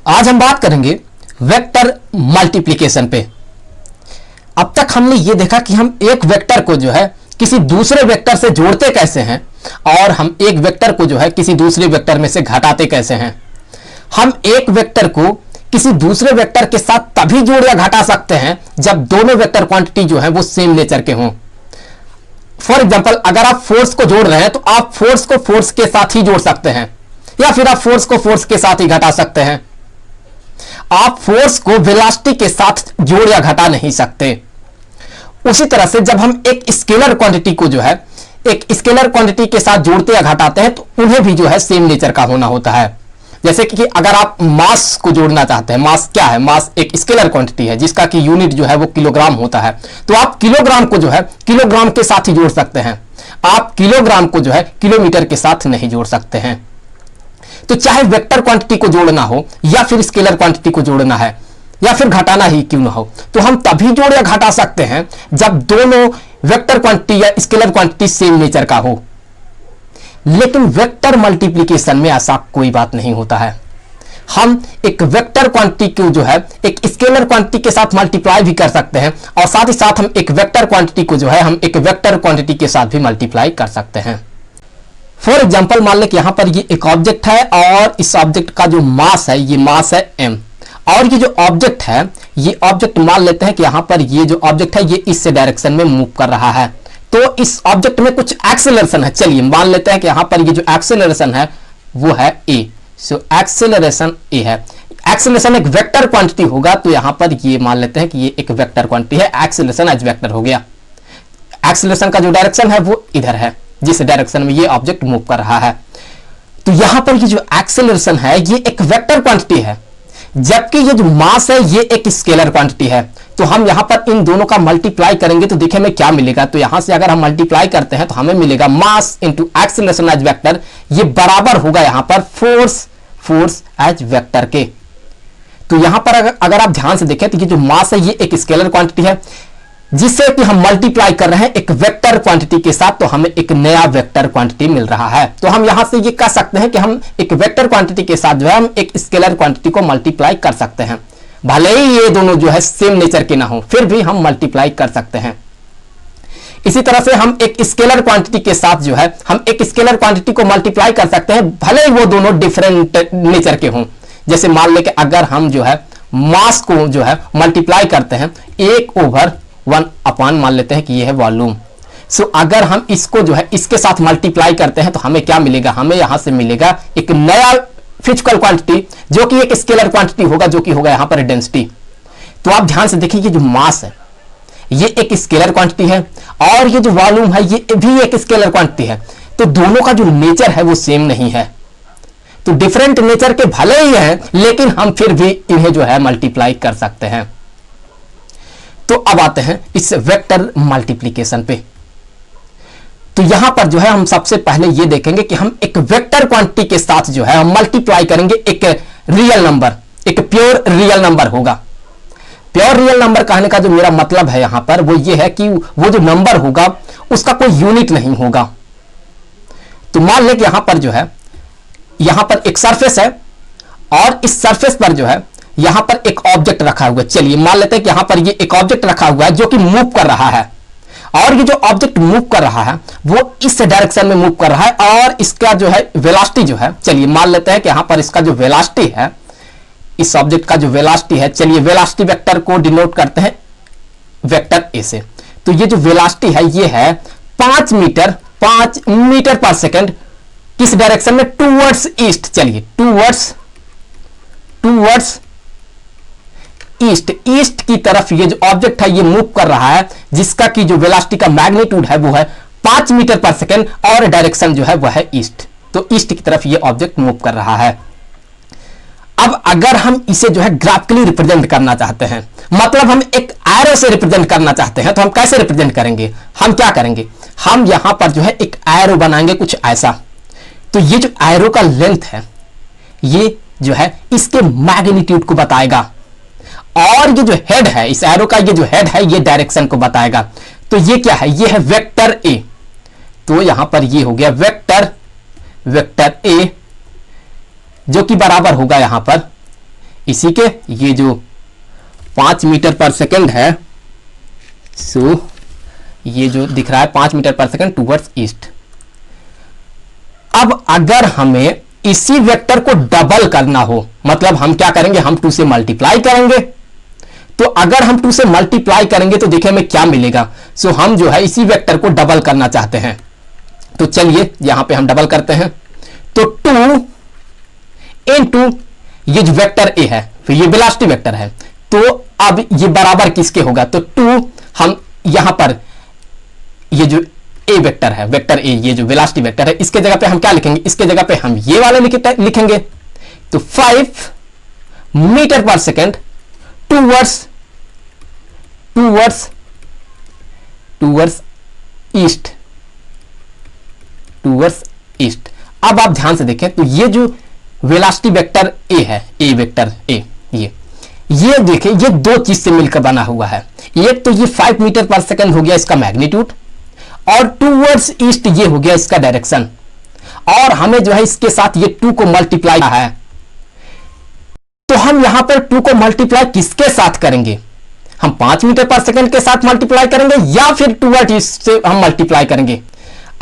आज हम बात करेंगे वेक्टर मल्टीप्लिकेशन पे। अब तक हमने ये देखा कि हम एक वेक्टर को जो है किसी दूसरे वेक्टर से जोड़ते कैसे हैं और हम एक वेक्टर को जो है किसी दूसरे वेक्टर में से घटाते कैसे हैं। हम एक वेक्टर को किसी दूसरे वेक्टर के साथ तभी जोड़ या घटा सकते हैं जब दोनों वेक्टर क्वांटिटी जो है वो सेम नेचर के हों। फॉर एग्जांपल, अगर आप फोर्स को जोड़ रहे हैं तो आप फोर्स को फोर्स के साथ ही जोड़ सकते हैं या फिर आप फोर्स को फोर्स के साथ ही घटा सकते हैं। आप फोर्स को वेलोसिटी के साथ जोड़ या घटा नहीं सकते। उसी तरह से जब हम एक स्केलर क्वांटिटी को जो है एक स्केलर क्वांटिटी के साथ जोड़ते या घटाते हैं तो उन्हें भी जो है सेम नेचर का होना होता है। जैसे कि अगर आप मास को जोड़ना चाहते हैं, मास क्या है? मास एक स्केलर क्वांटिटी है जिसका कि यूनिट जो है वो किलोग्राम होता है। तो आप किलोग्राम को जो है किलोग्राम के साथ ही जोड़ सकते हैं, आप किलोग्राम को जो है किलोमीटर के साथ नहीं जोड़ सकते हैं। तो चाहे वेक्टर क्वांटिटी को जोड़ना हो या फिर स्केलर क्वांटिटी को जोड़ना है या फिर घटाना ही क्यों ना हो, तो हम तभी जोड़ या घटा सकते हैं जब दोनों वेक्टर क्वांटिटी या स्केलर क्वांटिटी सेम नेचर का हो। लेकिन वेक्टर मल्टीप्लिकेशन में ऐसा कोई बात नहीं होता है। हम एक वेक्टर क्वांटिटी को जो है एक स्केलर क्वांटिटी के साथ मल्टीप्लाई भी कर सकते हैं और साथ ही साथ हम एक वेक्टर क्वांटिटी को जो है हम एक वेक्टर क्वांटिटी के साथ भी मल्टीप्लाई कर सकते हैं। फॉर एग्जाम्पल, मान लें कि यहां पर ये एक ऑब्जेक्ट है और इस ऑब्जेक्ट का जो मास है ये मास है m, और ये जो ऑब्जेक्ट है ये ऑब्जेक्ट मान लेते हैं कि यहां पर ये जो ऑब्जेक्ट है ये इस डायरेक्शन में मूव कर रहा है। तो इस ऑब्जेक्ट में कुछ एक्सेलरेशन है। चलिए मान लेते हैं कि यहां पर ये जो एक्सेलरेशन है वो है a। सो एक्सेलरेशन a है। एक्सेलरेशन एक वेक्टर क्वांटिटी होगा तो यहां पर ये मान लेते हैं कि ये एक वेक्टर क्वांटिटी है, एक्सेलरेशन एज वेक्टर हो गया। एक्सेलरेशन का जो डायरेक्शन है वो इधर है जिस डायरेक्शन में ये ऑब्जेक्ट मूव कर रहा है। तो यहां पर ये जो एक्सेलरेशन है ये एक वेक्टर क्वांटिटी है, जबकि ये जो मास है ये एक स्केलर क्वांटिटी है। तो हम यहां पर इन दोनों का मल्टीप्लाई करेंगे तो देखिए हमें क्या मिलेगा। तो यहां से अगर हम मल्टीप्लाई करते हैं तो हमें मिलेगा mass into acceleration as vector, ये बराबर होगा यहां पर फोर्स एज वेक्टर के। तो यहां पर अगर आप ध्यान से देखें तो ये जो मास है ये एक स्केलर क्वांटिटी है जिससे कि हम मल्टीप्लाई कर रहे हैं एक वेक्टर क्वांटिटी के साथ, तो हमें एक नया वेक्टर क्वांटिटी मिल रहा है। तो हम यहां से ये कह सकते हैं कि हम एक वेक्टर क्वांटिटी के साथ जो है हम एक स्केलर क्वांटिटी को मल्टीप्लाई कर सकते हैं। भले ही ये दोनों जो है सेम नेचर के ना हो फिर भी हम मल्टीप्लाई कर सकते हैं। इसी तरह से हम एक स्केलर क्वांटिटी के साथ जो है हम एक स्केलर क्वांटिटी को मल्टीप्लाई कर सकते हैं भले ही वो दोनों डिफरेंट नेचर के हों। जैसे मान लें कि अगर हम जो है मास को जो है मल्टीप्लाई करते हैं 1/1 अपान मान लेते हैं कि ये है वॉल्यूम। सो अगर हम इसको जो है इसके साथ मल्टीप्लाई करते हैं तो हमें क्या मिलेगा? हमें यहां से मिलेगा एक नया फिजिकल क्वांटिटी जो कि एक स्केलर क्वांटिटी होगा जो कि होगा यहां पर डेंसिटी। तो आप ध्यान से देखिए ये जो मास है ये एक स्केलर क्वांटिटी है और ये जो वॉल्यूम है ये भी एक स्केलर क्वांटिटी है। तो दोनों का जो नेचर है वो सेम नहीं है। तो डिफरेंट नेचर के भले ही हैं लेकिन हम फिर भी इन्हें जो है मल्टीप्लाई कर सकते हैं। तो अब आते हैं इस वेक्टर मल्टीप्लिकेशन पे। तो यहां पर जो है हम सबसे पहले ये देखेंगे कि हम एक वेक्टर क्वांटिटी के साथ जो है हम मल्टीप्लाई करेंगे एक रियल नंबर, एक प्योर रियल नंबर होगा। प्योर रियल नंबर कहने का जो मेरा मतलब है यहां पर वो ये है कि वो जो नंबर होगा उसका कोई यूनिट नहीं होगा। तो मान लें कि यहां पर जो है यहां पर एक सरफेस है और इस सरफेस पर जो है यहां पर एक ऑब्जेक्ट रखा हुआ है। चलिए मान लेते हैं कि यहां पर ये एक ऑब्जेक्ट रखा हुआ है जो कि मूव कर रहा है और ये जो ऑब्जेक्ट मूव कर रहा है वो इस डायरेक्शन में मूव कर रहा है और इसका जो है वेलोसिटी जो है, चलिए मान लेते हैं कि यहां पर इसका जो वेलोसिटी है, इस ऑब्जेक्ट का जो वेलोसिटी है, चलिए वेलोसिटी वेक्टर को डिनोट करते हैं वेक्टर ए से। तो ये जो वेलोसिटी है ये है 5 मीटर पर सेकेंड किस डायरेक्शन में? Towards east. चलिए टूवर्ड्स ईस्ट की तरफ ये जो ऑब्जेक्ट है ये मूव कर रहा है जिसका की जो वेलोसिटी का मैग्नीट्यूड है वो है 5 मीटर पर सेकेंड और डायरेक्शन जो है वो है ईस्ट। तो ईस्ट की तरफ ये ऑब्जेक्ट मूव कर रहा है। अब अगर हम इसे जो है ग्राफिकली रिप्रेजेंट करना चाहते हैं, मतलब हम एक एरो से रिप्रेजेंट करना चाहते हैं, तो हम कैसे रिप्रेजेंट करेंगे? हम क्या करेंगे? हम यहां पर जो है एक एरो बनाएंगे कुछ ऐसा। तो ये जो एरो का लेंथ है ये जो है इसके मैग्नीट्यूड को बताएगा और ये जो हेड है इस एरो का ये जो हेड है ये डायरेक्शन को बताएगा। तो ये क्या है? ये है वेक्टर ए। तो यहां पर ये हो गया वेक्टर ए जो कि बराबर होगा यहां पर इसी के ये जो 5 मीटर पर सेकेंड है, सो ये जो दिख रहा है 5 मीटर पर सेकेंड टूवर्ड्स ईस्ट। अब अगर हमें इसी वेक्टर को डबल करना हो, मतलब हम क्या करेंगे, हम 2 से मल्टीप्लाई करेंगे। तो अगर हम 2 से मल्टीप्लाई करेंगे तो देखिए हमें क्या मिलेगा। सो हम जो है इसी वेक्टर को डबल करना चाहते हैं, तो चलिए यहां पे हम डबल करते हैं। तो 2 इनटू ये जो वेक्टर ए है, फिर ये वेलोसिटी वेक्टर है, तो अब ये बराबर किसके होगा, तो 2 हम यहां पर ये जो ए वेक्टर है, वेक्टर ए, ये जो वेलोसिटी वेक्टर है, इसके जगह पे हम क्या लिखेंगे, इसके जगह पे हम ये वाले लिखेंगे। तो 5 मीटर पर second towards east, towards east. अब आप ध्यान से देखें तो ये जो वेलोसिटी वेक्टर ए है, ए वेक्टर ए, ये देखिए ये दो चीज से मिलकर बना हुआ है। एक तो ये 5 मीटर पर सेकेंड हो गया इसका मैग्नीट्यूड, और टूवर्ड्स ईस्ट ये हो गया इसका डायरेक्शन। और हमें जो है इसके साथ ये 2 को मल्टीप्लाई है, तो हम यहां पर 2 को मल्टीप्लाई किसके साथ करेंगे, हम 5 मीटर पर सेकेंड के साथ मल्टीप्लाई करेंगे या फिर टूवर्ड्स ईस्ट से हम मल्टीप्लाई करेंगे।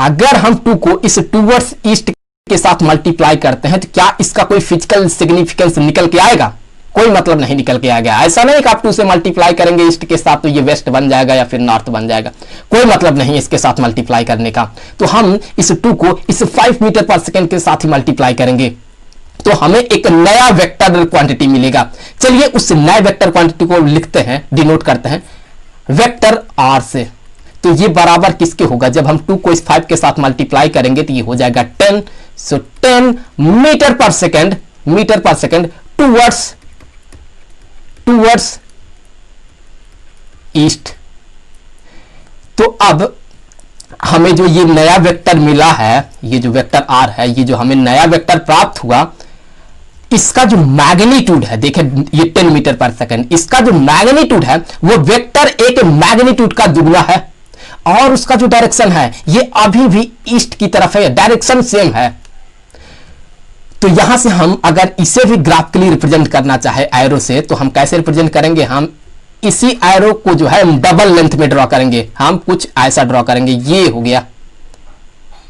अगर हम 2 को इस टूवर्ड्स ईस्ट के साथ मल्टीप्लाई करते हैं तो क्या इसका कोई फिजिकल सिग्निफिकेंस निकल के आएगा, कोई मतलब नहीं निकल के आएगा। ऐसा नहीं कि आप 2 से मल्टीप्लाई करेंगे ईस्ट के साथ तो ये वेस्ट बन जाएगा या फिर नॉर्थ बन जाएगा, कोई मतलब नहीं इसके साथ मल्टीप्लाई करने का। तो हम इस 2 को इस 5 मीटर पर सेकेंड के साथ ही मल्टीप्लाई करेंगे, तो हमें एक नया वेक्टर क्वांटिटी मिलेगा। चलिए उस नए वेक्टर क्वांटिटी को लिखते हैं, डिनोट करते हैं वेक्टर आर से। तो ये बराबर किसके होगा, जब हम 2 को इस 5 के साथ मल्टीप्लाई करेंगे तो ये हो जाएगा 10। सो 10 मीटर पर सेकेंड टूवर्ड्स ईस्ट। तो अब हमें जो ये नया वेक्टर मिला है, ये जो वेक्टर आर है, ये जो हमें नया वेक्टर प्राप्त हुआ, इसका जो मैग्नीट्यूड है, देखिए ये 10 मीटर पर सेकेंड, इसका जो मैग्नीट्यूड है वो वेक्टर ए के मैग्नीट्यूड का दुगना है। और उसका जो डायरेक्शन है ये अभी भी ईस्ट की तरफ है, डायरेक्शन सेम है। तो यहां से हम अगर इसे भी ग्राफिकली रिप्रेजेंट करना चाहे एरो से, तो हम कैसे रिप्रेजेंट करेंगे, हम इसी एरो को जो है डबल लेंथ में ड्रॉ करेंगे। हम कुछ ऐसा ड्रॉ करेंगे, ये हो गया,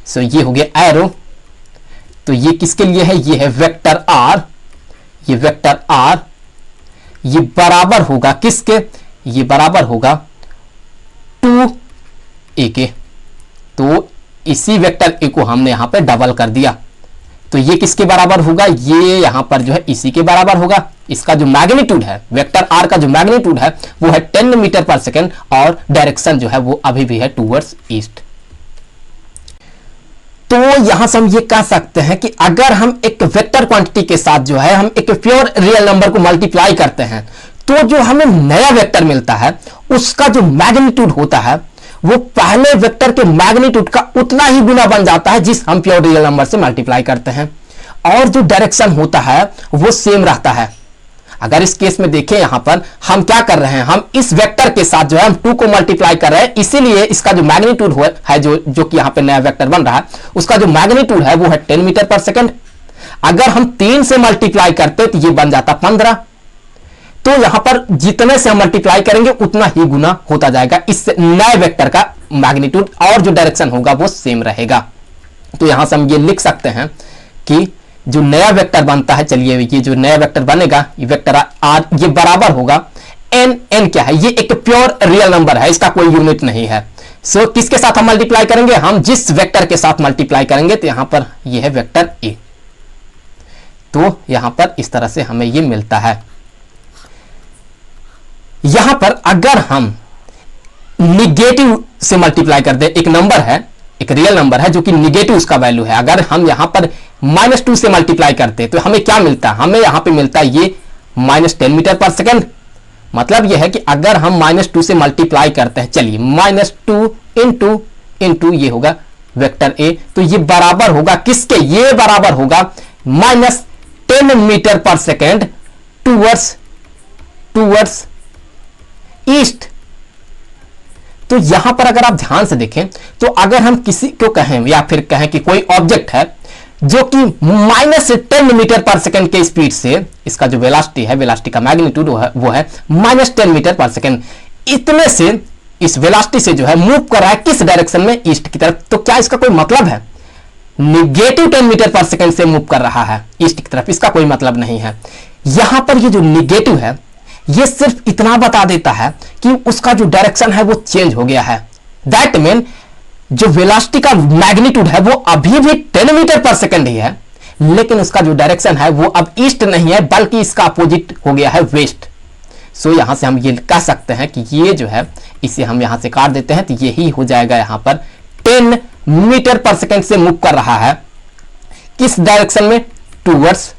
सो ये हो गया एरो। तो ये किसके लिए है, ये है वेक्टर आर, ये वेक्टर आर, ये बराबर होगा किसके, ये बराबर होगा 2a के। तो इसी वेक्टर ए को हमने यहां पे डबल कर दिया, तो ये किसके बराबर होगा, ये यहां पर जो है इसी के बराबर होगा। इसका जो मैग्नीट्यूड है, वेक्टर आर का जो मैग्नीट्यूड है वो है 10 मीटर पर सेकेंड, और डायरेक्शन जो है वो अभी भी है टूवर्ड्स ईस्ट। तो यहां से हम ये कह सकते हैं कि अगर हम एक वेक्टर क्वांटिटी के साथ जो है हम एक प्योर रियल नंबर को मल्टीप्लाई करते हैं, तो जो हमें नया वेक्टर मिलता है उसका जो मैग्नीट्यूड होता है वो पहले वेक्टर के मैग्नीट्यूड का उतना ही गुना बन जाता है जिस हम प्योर रियल नंबर से मल्टीप्लाई करते हैं, और जो डायरेक्शन होता है वो सेम रहता है। अगर इस केस में देखें, यहां पर हम क्या कर रहे हैं, हम इस वेक्टर के साथ जो है हम 2 को मल्टीप्लाई कर रहे हैं, इसीलिए इसका जो मैग्नीट्यूड है जो कि यहां पे नया वेक्टर बन रहा है, उसका जो मैग्नीट्यूड है वो है 10 मीटर पर सेकेंड। अगर हम 3 से मल्टीप्लाई करते तो ये बन जाता 15। तो यहां पर जितने से हम मल्टीप्लाई करेंगे उतना ही गुना होता जाएगा, इस नए वेक्टर का मैग्नीट्यूड और जो डायरेक्शन होगा वो सेम रहेगा। तो यहां से हम ये लिख सकते हैं कि जो नया वेक्टर बनता है, चलिए ये जो नया वेक्टर बनेगा, ये वेक्टर आर, ये बराबर होगा एन। एन क्या है, ये एक प्योर रियल नंबर है, इसका कोई यूनिट नहीं है। सो किसके साथ हम मल्टीप्लाई करेंगे, हम जिस वेक्टर के साथ मल्टीप्लाई करेंगे, तो यहां पर ये है वेक्टर ए। तो यहां पर इस तरह से हमें ये मिलता है। यहां पर अगर हम निगेटिव से मल्टीप्लाई कर दे, एक नंबर है, एक रियल नंबर है जो कि निगेटिव उसका वैल्यू है, अगर हम यहां पर -2 से मल्टीप्लाई करते तो हमें क्या मिलता है, हमें यहां पे मिलता है ये -10 मीटर पर सेकेंड। मतलब यह है कि अगर हम -2 से मल्टीप्लाई करते हैं, चलिए -2 इंटू ये होगा वेक्टर ए, तो ये बराबर होगा किसके, ये बराबर होगा -10 मीटर पर सेकेंड टूवर्ड्स ईस्ट। तो यहां पर अगर आप ध्यान से देखें, तो अगर हम किसी को कहें या फिर कहें कि कोई ऑब्जेक्ट है जो कि -10 मीटर/सेकंड के स्पीड से, इसका जो वेलोसिटी है, वेलोसिटी का मैग्नीट्यूड वो है -10 मीटर/सेकंड, इतने से इस वेलोसिटी से जो है मूव कर रहा है किस डायरेक्शन में? ईस्ट की तरफ। तो क्या इसका कोई मतलब है? -10 मीटर/सेकंड से मूव कर रहा है ईस्ट की तरफ, इसका कोई मतलब नहीं है। यहां पर ये जो निगेटिव है, ये सिर्फ इतना बता देता है कि उसका जो डायरेक्शन है वो चेंज हो गया है। दैट मीन जो वेलोसिटी का मैग्नीट्यूड है वो अभी भी 10 मीटर/सेकंड ही है, लेकिन उसका जो डायरेक्शन है वो अब ईस्ट नहीं है, बल्कि इसका अपोजिट हो गया है, वेस्ट। सो यहां से हम ये कह सकते हैं कि ये जो है, इसे हम यहां से काट देते हैं, तो यही हो जाएगा यहां पर 10 मीटर/सेकंड से मूव कर रहा है किस डायरेक्शन में? टूवर्ड्स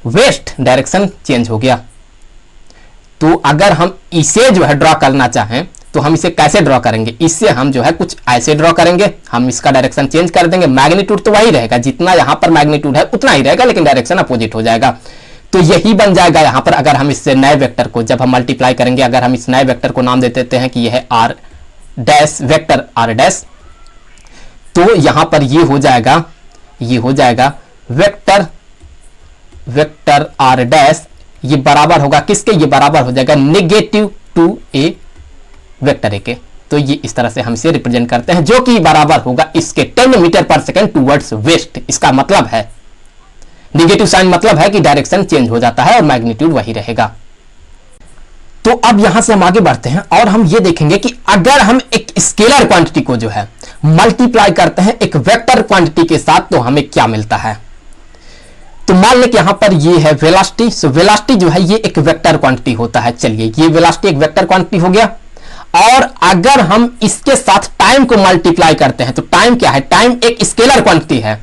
वेस्ट, डायरेक्शन चेंज हो गया। तो अगर हम इसे जो है ड्रॉ करना चाहें तो हम इसे कैसे ड्रॉ करेंगे? इससे हम जो है कुछ ऐसे ड्रॉ करेंगे, हम इसका डायरेक्शन चेंज कर देंगे, मैग्नीट्यूड तो वही रहेगा, जितना यहां पर मैग्नीट्यूड है उतना ही रहेगा, लेकिन डायरेक्शन अपोजिट हो जाएगा। तो यही बन जाएगा यहां पर। अगर हम इससे नए वेक्टर को जब हम मल्टीप्लाई करेंगे, अगर हम इस नए वेक्टर को नाम दे देते हैं कि यह है R dash, vector R dash, तो यहां पर ये हो जाएगा वेक्टर आर डैश, ये बराबर होगा किसके? ये बराबर हो जाएगा -2a वेक्टर ए के। तो ये इस तरह से हम इसे रिप्रेजेंट करते हैं, जो कि बराबर होगा इसके 10 मीटर/सेकंड टूवर्ड्स वेस्ट। इसका मतलब है, निगेटिव साइन मतलब है कि डायरेक्शन चेंज हो जाता है और मैग्नीट्यूड वही रहेगा। तो अब यहां से हम आगे बढ़ते हैं और हम ये देखेंगे कि अगर हम एक स्केलर क्वांटिटी को जो है मल्टीप्लाई करते हैं एक वेक्टर क्वांटिटी के साथ, तो हमें क्या मिलता है? तो मान लें कि यहां पर ये है वेलोसिटी। सो वेलोसिटी जो है ये एक वेक्टर क्वांटिटी होता है। चलिए, ये वेलोसिटी एक वेक्टर क्वांटिटी हो गया, और अगर हम इसके साथ टाइम को मल्टीप्लाई करते हैं तो टाइम क्या है? टाइम एक स्केलर क्वांटिटी है।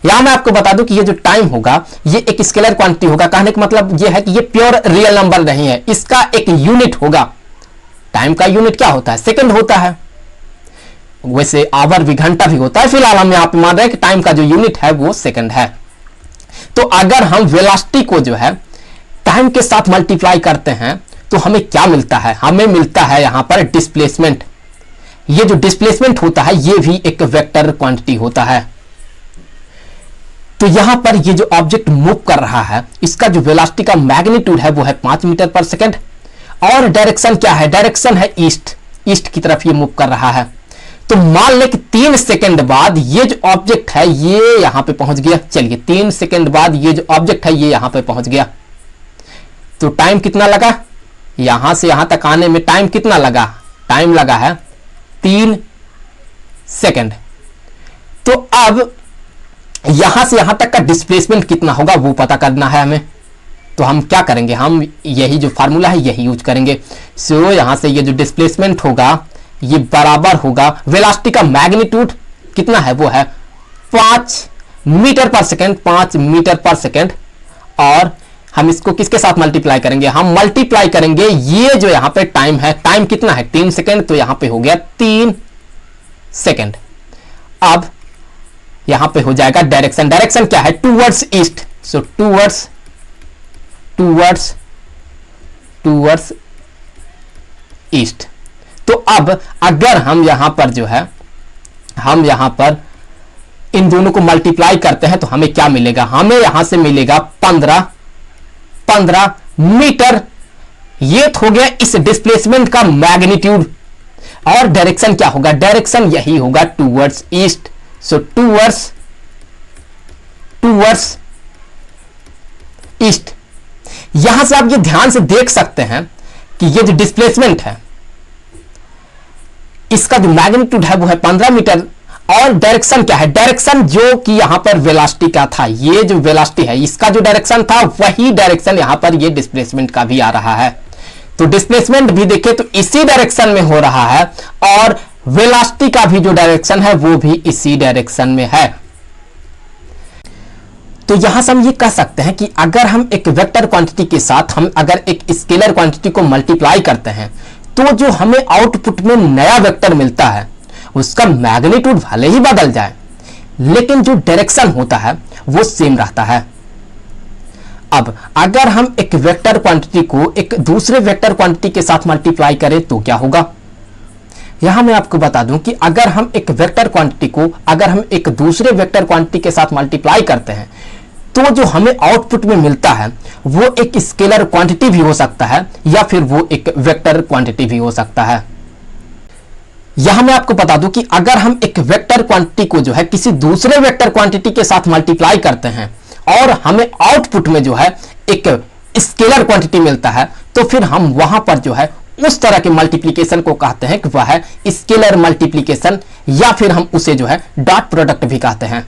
यहां मैं आपको बता दूं कि ये जो टाइम होगा ये एक स्केलर क्वांटिटी होगा। कहने का मतलब ये है कि ये प्योर रियल नंबर नहीं है, इसका एक यूनिट होगा। टाइम का यूनिट क्या होता है? सेकंड होता है। वैसे आवर भी, घंटा भी होता है, फिलहाल हम यहां पे मान रहे हैं कि टाइम का जो यूनिट है वो सेकंड है। तो अगर हम वेलोसिटी को जो है टाइम के साथ मल्टीप्लाई करते हैं तो हमें क्या मिलता है? हमें मिलता है यहां पर डिस्प्लेसमेंट। ये जो डिस्प्लेसमेंट होता है ये भी एक वेक्टर क्वांटिटी होता है। तो यहां पर ये जो ऑब्जेक्ट मूव कर रहा है, इसका जो वेलोसिटी का मैग्नीट्यूड है वो है 5 मीटर/सेकंड, और डायरेक्शन क्या है? डायरेक्शन है ईस्ट, ईस्ट की तरफ ये मूव कर रहा है। तो मान लें कि 3 सेकंड बाद ये जो ऑब्जेक्ट है ये यहां पे पहुंच गया। चलिए, 3 सेकंड बाद ये जो ऑब्जेक्ट है ये यहां पे पहुंच गया। तो टाइम कितना लगा? यहां से यहां तक आने में टाइम कितना लगा? टाइम लगा है 3 सेकंड। तो अब यहां से यहां तक का डिस्प्लेसमेंट कितना होगा वो पता करना है हमें। तो हम क्या करेंगे? हम यही जो फार्मूला है यही यूज करेंगे। सो यहां से ये जो डिस्प्लेसमेंट होगा ये बराबर होगा, वेलोसिटी का मैग्नीट्यूड कितना है? वो है 5 मीटर/सेकंड, 5 मीटर/सेकंड। और हम इसको किसके साथ मल्टीप्लाई करेंगे? हम मल्टीप्लाई करेंगे ये जो यहां पे टाइम है, टाइम कितना है? 3 सेकंड, तो यहां पे हो गया 3 सेकंड। अब यहां पे हो जाएगा डायरेक्शन। डायरेक्शन क्या है? Towards east. So towards east. तो अब अगर हम यहां पर जो है, हम यहां पर इन दोनों को मल्टीप्लाई करते हैं तो हमें क्या मिलेगा? हमें यहां से मिलेगा 15 मीटर। ये हो गया इस डिस्प्लेसमेंट का मैग्नीट्यूड। और डायरेक्शन क्या होगा? डायरेक्शन यही होगा towards east. So towards east. यहां से आप ये ध्यान से देख सकते हैं कि ये जो डिस्प्लेसमेंट है इसका जो मैग्नीट्यूड है वो है 15 मीटर, और डायरेक्शन क्या है? डायरेक्शन जो कि यहां पर वेलोसिटी का था, ये जो वेलोसिटी है इसका जो डायरेक्शन था वही डायरेक्शन यहां पर ये डिस्प्लेसमेंट का भी आ रहा है। तो डिस्प्लेसमेंट भी देखें तो इसी डायरेक्शन में हो रहा है, और वेलोसिटी का भी जो डायरेक्शन है वो भी इसी डायरेक्शन में है। तो यहां से हम ये कह सकते हैं कि अगर हम एक वेक्टर क्वांटिटी के साथ हम अगर एक स्केलर क्वांटिटी को मल्टीप्लाई करते हैं तो जो हमें आउटपुट में नया वेक्टर मिलता है उसका मैग्नीट्यूड भले ही बदल जाए, लेकिन जो डायरेक्शन होता है वो सेम रहता है। अब अगर हम एक वेक्टर क्वांटिटी को एक दूसरे वेक्टर क्वांटिटी के साथ मल्टीप्लाई करें तो क्या होगा? यहां मैं आपको बता दूं कि अगर हम एक वेक्टर क्वांटिटी को अगर हम एक दूसरे वेक्टर क्वांटिटी के साथ मल्टीप्लाई करते हैं तो जो हमें आउटपुट में मिलता है वो एक स्केलर क्वांटिटी भी हो सकता है या फिर वो एक वेक्टर क्वांटिटी भी हो सकता है। यहां मैं आपको बता दूं कि अगर हम एक वेक्टर क्वांटिटी को जो है किसी दूसरे वेक्टर क्वांटिटी के साथ मल्टीप्लाई करते हैं और हमें आउटपुट में जो है एक स्केलर क्वांटिटी मिलता है तो फिर हम वहां पर जो है उस तरह के मल्टीप्लिकेशन को कहते हैं कि वह है स्केलर मल्टीप्लिकेशन या फिर हम उसे जो है डॉट प्रोडक्ट भी कहते हैं।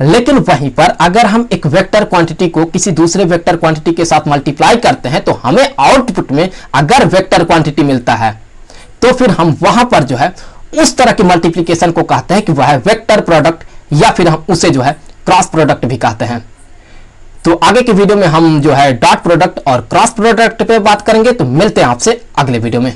लेकिन वहीं पर अगर हम एक वेक्टर क्वांटिटी को किसी दूसरे वेक्टर क्वांटिटी के साथ मल्टीप्लाई करते हैं तो हमें आउटपुट में अगर वेक्टर क्वांटिटी मिलता है तो फिर हम वहां पर जो है उस तरह के मल्टीप्लिकेशन को कहते हैं कि वह है वेक्टर प्रोडक्ट या फिर हम उसे जो है क्रॉस प्रोडक्ट भी कहते हैं। तो आगे के वीडियो में हम जो है डॉट प्रोडक्ट और क्रॉस प्रोडक्ट पे बात करेंगे। तो मिलते हैं आपसे अगले वीडियो में।